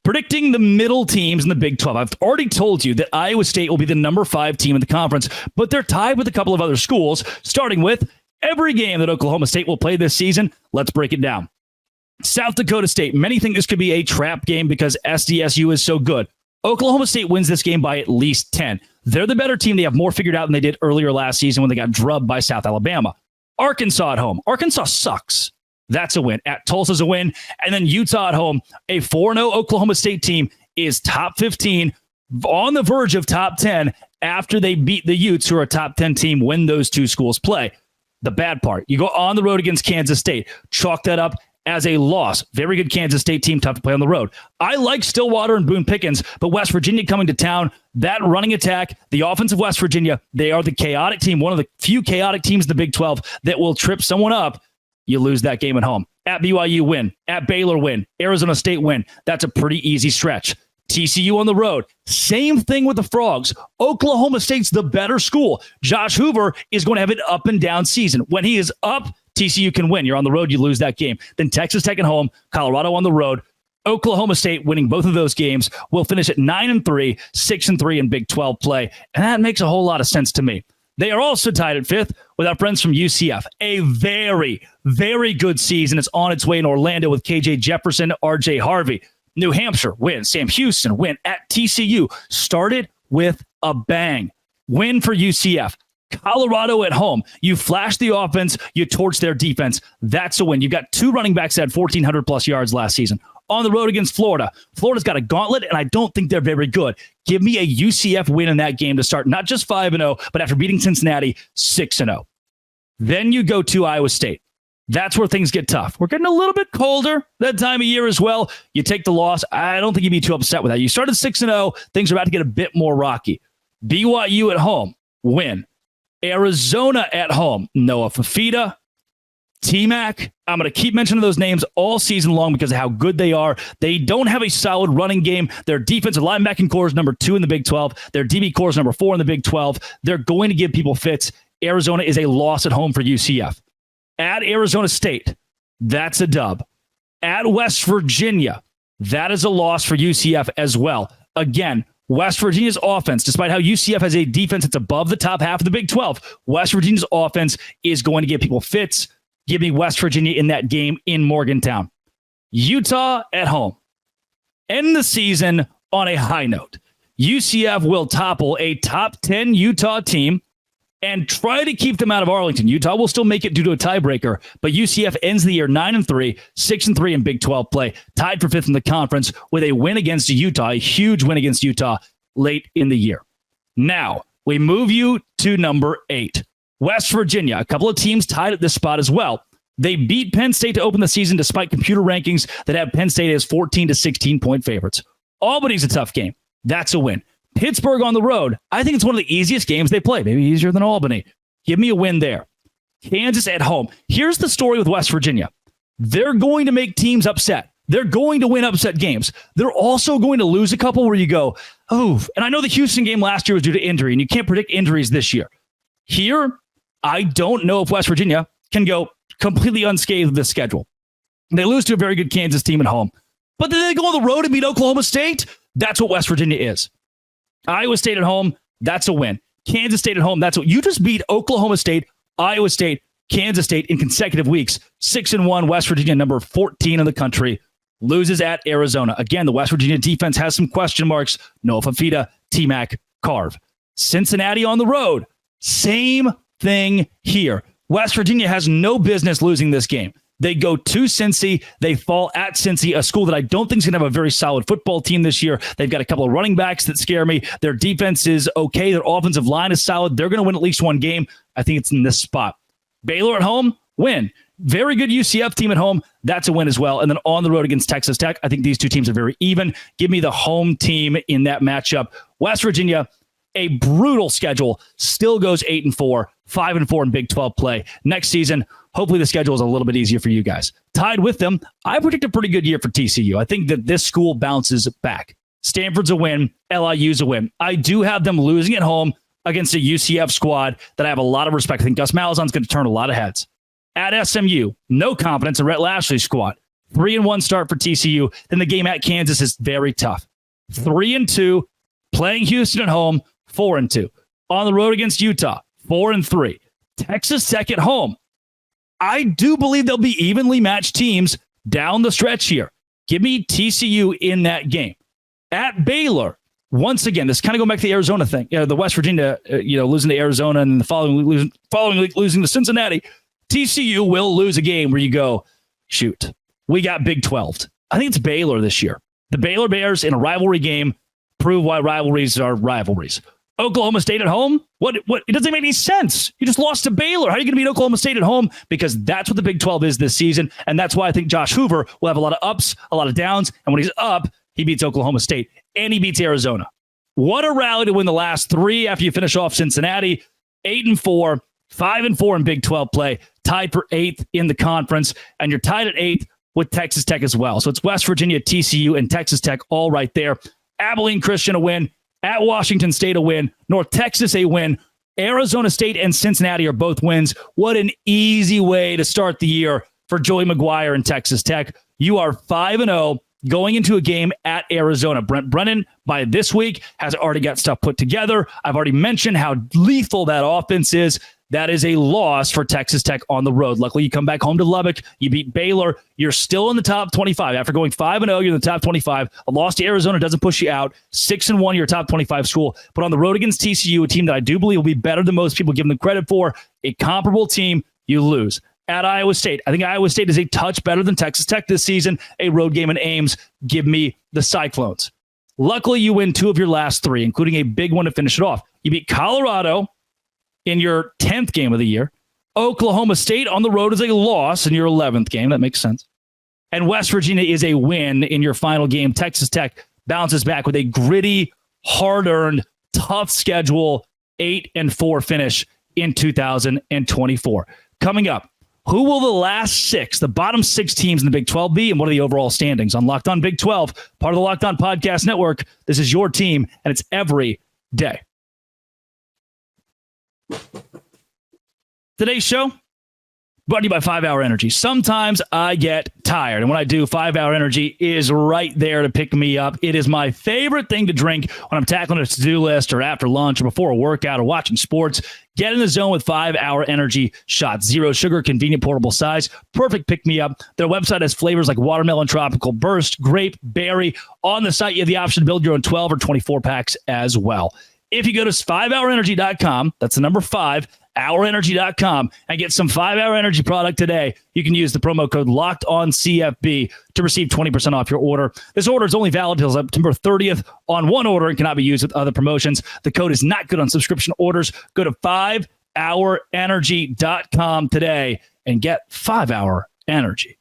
Predicting the middle teams in the Big 12. I've already told you that Iowa State will be the number 5 team in the conference, but they're tied with a couple of other schools, starting with every game that Oklahoma State will play this season. Let's break it down. South Dakota State. Many think this could be a trap game because SDSU is so good. Oklahoma State wins this game by at least 10. They're the better team. They have more figured out than they did earlier last season when they got drubbed by South Alabama. Arkansas at home. Arkansas sucks. That's a win. At Tulsa's a win. And then Utah at home. A 4-0 Oklahoma State team is top 15, on the verge of top 10 after they beat the Utes, who are a top 10 team when those two schools play. The bad part, you go on the road against Kansas State. Chalk that up as a loss. Very good Kansas State team, tough to play on the road. I like Stillwater and Boone Pickens, but West Virginia coming to town, that running attack, the offense of West Virginia, they are the chaotic team, one of the few chaotic teams in the Big 12 that will trip someone up. You lose that game at home. At BYU, win. At Baylor, win. Arizona State, win. That's a pretty easy stretch. TCU on the road. Same thing with the Frogs. Oklahoma State's the better school. Josh Hoover is going to have an up and down season. When he is up, TCU can win. You're on the road, you lose that game. Then Texas Tech at home, Colorado on the road. Oklahoma State winning both of those games will finish at 9-3, 6-3 in Big 12 play. And that makes a whole lot of sense to me. They are also tied at 5th with our friends from UCF. A very, very good season. It's on its way in Orlando with KJ Jefferson, RJ Harvey. New Hampshire, win. Sam Houston, win. At TCU, started with a bang. Win for UCF. Colorado at home. You flash the offense, you torch their defense. That's a win. You've got 2 running backs that had 1,400 plus yards last season. On the road against Florida. Florida's got a gauntlet, and I don't think they're very good. Give me a UCF win in that game to start not just 5-0, but after beating Cincinnati, 6-0. Then you go to Iowa State. That's where things get tough. We're getting a little bit colder that time of year as well. You take the loss. I don't think you'd be too upset with that. You started 6-0. Things are about to get a bit more rocky. BYU at home, win. Arizona at home, Noah Fafita, T-Mac. I'm going to keep mentioning those names all season long because of how good they are. They don't have a solid running game. Their defensive linebacking core is number 2 in the Big 12. Their DB core is number 4 in the Big 12. They're going to give people fits. Arizona is a loss at home for UCF. At Arizona State, that's a dub. At West Virginia, that is a loss for UCF as well. Again, West Virginia's offense, despite how UCF has a defense that's above the top half of the Big 12, West Virginia's offense is going to give people fits. Give me West Virginia in that game in Morgantown. Utah at home. End the season on a high note. UCF will topple a top 10 Utah team and try to keep them out of Arlington. Utah will still make it due to a tiebreaker, but UCF ends the year 9-3, 6-3 in Big 12 play, tied for 5th in the conference with a win against Utah, a huge win against Utah late in the year. Now, we move you to number 8. West Virginia, a couple of teams tied at this spot as well. They beat Penn State to open the season despite computer rankings that have Penn State as 14 to 16 point favorites. Albany's a tough game. That's a win. Pittsburgh on the road. I think it's one of the easiest games they play, maybe easier than Albany. Give me a win there. Kansas at home. Here's the story with West Virginia. They're going to make teams upset. They're going to win upset games. They're also going to lose a couple where you go, oh, and I know the Houston game last year was due to injury, and you can't predict injuries this year. Here, I don't know if West Virginia can go completely unscathed with this schedule. They lose to a very good Kansas team at home. But then they go on the road and beat Oklahoma State. That's what West Virginia is. Iowa State at home, that's a win. Kansas State at home, that's what you just beat Oklahoma State, Iowa State, Kansas State in consecutive weeks. 6-1, West Virginia, number 14 in the country, loses at Arizona. Again, the West Virginia defense has some question marks. Noah Fafita, T-Mac, Carve. Cincinnati on the road, same thing here. West Virginia has no business losing this game. They go to Cincy. They fall at Cincy, a school that I don't think is going to have a very solid football team this year. They've got a couple of running backs that scare me. Their defense is okay. Their offensive line is solid. They're going to win at least one game. I think it's in this spot. Baylor at home, win. Very good UCF team at home. That's a win as well. And then on the road against Texas Tech, I think these two teams are very even. Give me the home team in that matchup. West Virginia, a brutal schedule, still goes 8-4, 5-4 in Big 12 play. Next season, hopefully the schedule is a little bit easier for you guys. Tied with them, I predict a pretty good year for TCU. I think that this school bounces back. Stanford's a win. LIU's a win. I do have them losing at home against a UCF squad that I have a lot of respect. I think Gus Malzahn's going to turn a lot of heads. At SMU, no confidence in Rhett Lashley's squad. 3-1 start for TCU. Then the game at Kansas is very tough. 3-2, playing Houston at home, 4-2. On the road against Utah, 4-3. Texas Tech at home. I do believe they'll be evenly matched teams down the stretch here. Give me TCU in that game. At Baylor, once again, this kind of going back to the Arizona thing. The West Virginia, losing to Arizona and the following week losing to Cincinnati. TCU will lose a game where you go, shoot, we got Big 12. I think it's Baylor this year. The Baylor Bears in a rivalry game prove why rivalries are rivalries. Oklahoma State at home? What? It doesn't make any sense. You just lost to Baylor. How are you going to beat Oklahoma State at home? Because that's what the Big 12 is this season. And that's why I think Josh Hoover will have a lot of ups, a lot of downs. And when he's up, he beats Oklahoma State and he beats Arizona. What a rally to win the last three after you finish off Cincinnati. 8-4, 5-4 in Big 12 play, tied for 8th in the conference. And you're tied at 8th with Texas Tech as well. So it's West Virginia, TCU, and Texas Tech all right there. Abilene Christian a win. At Washington State a win. North Texas a win. Arizona State and Cincinnati are both wins. What an easy way to start the year for Joey McGuire and Texas Tech. You are 5-0 going into a game at Arizona. Brent Brennan, by this week, has already got stuff put together. I've already mentioned how lethal that offense is. That is a loss for Texas Tech on the road. Luckily, you come back home to Lubbock. You beat Baylor. You're still in the top 25. After going 5-0, you're in the top 25. A loss to Arizona doesn't push you out. 6-1, you're a top 25 school. But on the road against TCU, a team that I do believe will be better than most people give them credit for, a comparable team, you lose. At Iowa State, I think Iowa State is a touch better than Texas Tech this season. A road game in Ames. Give me the Cyclones. Luckily, you win 2 of your last 3, including a big one to finish it off. You beat Colorado in your 10th game of the year. Oklahoma State on the road is a loss in your 11th game. That makes sense. And West Virginia is a win in your final game. Texas Tech bounces back with a gritty, hard-earned, tough schedule, 8-4 finish in 2024. Coming up, who will the last 6, the bottom 6 teams in the Big 12 be, and what are the overall standings? On Locked On Big 12, part of the Locked On Podcast Network, this is your team, and it's every day. Today's show brought to you by 5 Hour Energy. Sometimes I get tired, and when I do, 5 Hour Energy is right there to pick me up. It is my favorite thing to drink when I'm tackling a to-do list or after lunch or before a workout or watching sports. Get in the zone with 5 Hour Energy shots. 0 sugar, convenient, portable size. Perfect pick-me-up. Their website has flavors like watermelon, tropical burst, grape, berry. On the site, you have the option to build your own 12 or 24 packs as well. If you go to 5hourenergy.com, that's the number 5, hourenergy.com, and get some 5 Hour Energy product today, you can use the promo code LOCKEDONCFB to receive 20% off your order. This order is only valid until September 30th on one order and cannot be used with other promotions. The code is not good on subscription orders. Go to 5hourenergy.com today and get 5 Hour Energy.